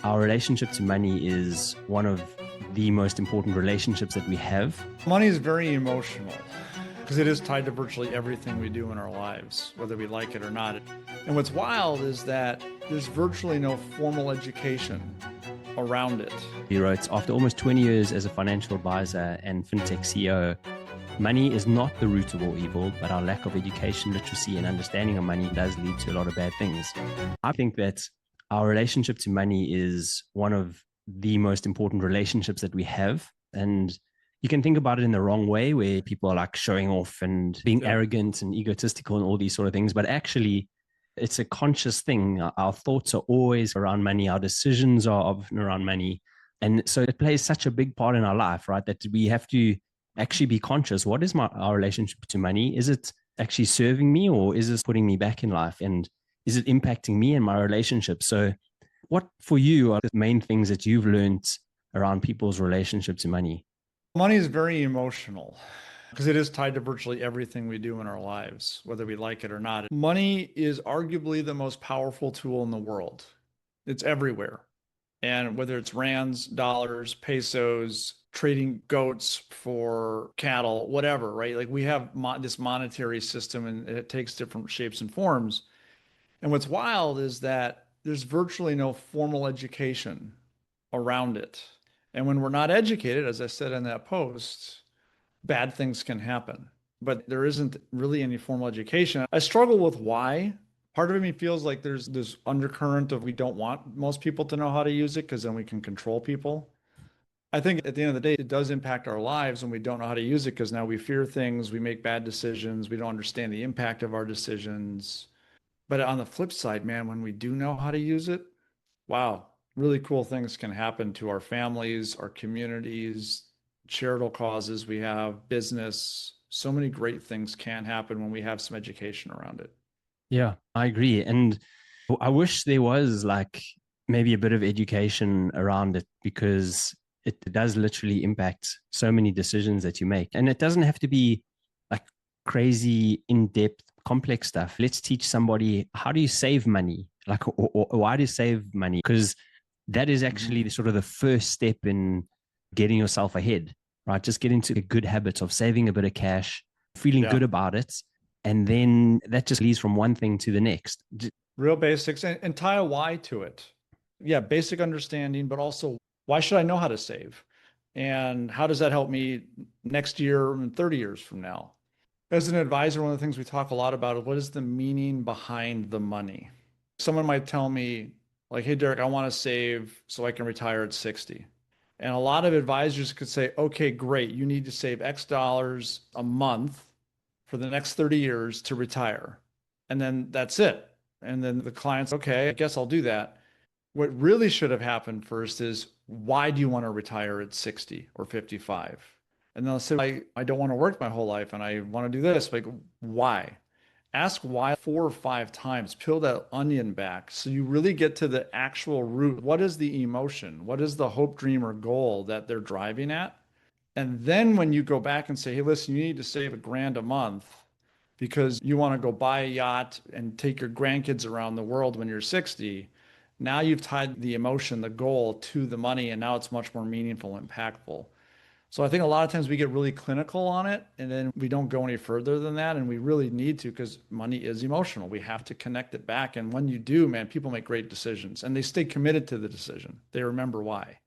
Our relationship to money is one of the most important relationships that we have. Money is very emotional because it is tied to virtually everything we do in our lives, whether we like it or not. And what's wild is that there's virtually no formal education around it. He wrote, after almost 20 years as a financial advisor and fintech CEO, money is not the root of all evil, but our lack of education, literacy, and understanding of money does lead to a lot of bad things. I think that our relationship to money is one of the most important relationships that we have. And you can think about it in the wrong way, where people are like showing off and being arrogant and egotistical and all these sort of things. But actually, it's a conscious thing. Our thoughts are always around money. Our decisions are often around money. And so it plays such a big part in our life, right? That we have to actually be conscious. What is our relationship to money? Is it actually serving me, or is this putting me back in life? And is it impacting me and my relationship? So what for you are the main things that you've learned around people's relationship to money? Money is very emotional because it is tied to virtually everything we do in our lives, whether we like it or not. Money is arguably the most powerful tool in the world. It's everywhere. And whether it's rands, dollars, pesos, trading goats for cattle, whatever, right? Like we have this monetary system and it takes different shapes and forms. And what's wild is that there's virtually no formal education around it. And when we're not educated, as I said in that post, bad things can happen. But there isn't really any formal education. I struggle with why. Part of me feels like there's this undercurrent of we don't want most people to know how to use it because then we can control people. I think at the end of the day, it does impact our lives when we don't know how to use it because now we fear things, we make bad decisions, we don't understand the impact of our decisions. But on the flip side, man, when we do know how to use it, wow, really cool things can happen to our families, our communities, charitable causes we have, business. So many great things can happen when we have some education around it. Yeah, I agree. And I wish there was like maybe a bit of education around it, because it does literally impact so many decisions that you make. And it doesn't have to be like crazy, in depth, complex stuff. Let's teach somebody, how do you save money? Like, or why do you save money? Because that is actually sort of the first step in getting yourself ahead, right? Just get into a good habit of saving a bit of cash, feeling good about it. And then that just leads from one thing to the next. Real basics and tie a why to it. Yeah, basic understanding, but also why should I know how to save? And how does that help me next year and 30 years from now? As an advisor, one of the things we talk a lot about is what is the meaning behind the money? Someone might tell me, like, hey, Derek, I want to save so I can retire at 60. And a lot of advisors could say, okay, great. You need to save X dollars a month for the next 30 years to retire. And then that's it. And then the client's, okay, I guess I'll do that. What really should have happened first is, why do you want to retire at 60 or 55? And they'll say, I don't want to work my whole life and I want to do this. Like, why? Ask why 4 or 5 times. Peel that onion back so you really get to the actual root. What is the emotion? What is the hope, dream, or goal that they're driving at? And then when you go back and say, hey, listen, you need to save $1,000 a month because you want to go buy a yacht and take your grandkids around the world when you're 60, now you've tied the emotion, the goal to the money, and now it's much more meaningful and impactful. So I think a lot of times we get really clinical on it and then we don't go any further than that. And we really need to, because money is emotional. We have to connect it back. And when you do, man, people make great decisions and they stay committed to the decision. They remember why.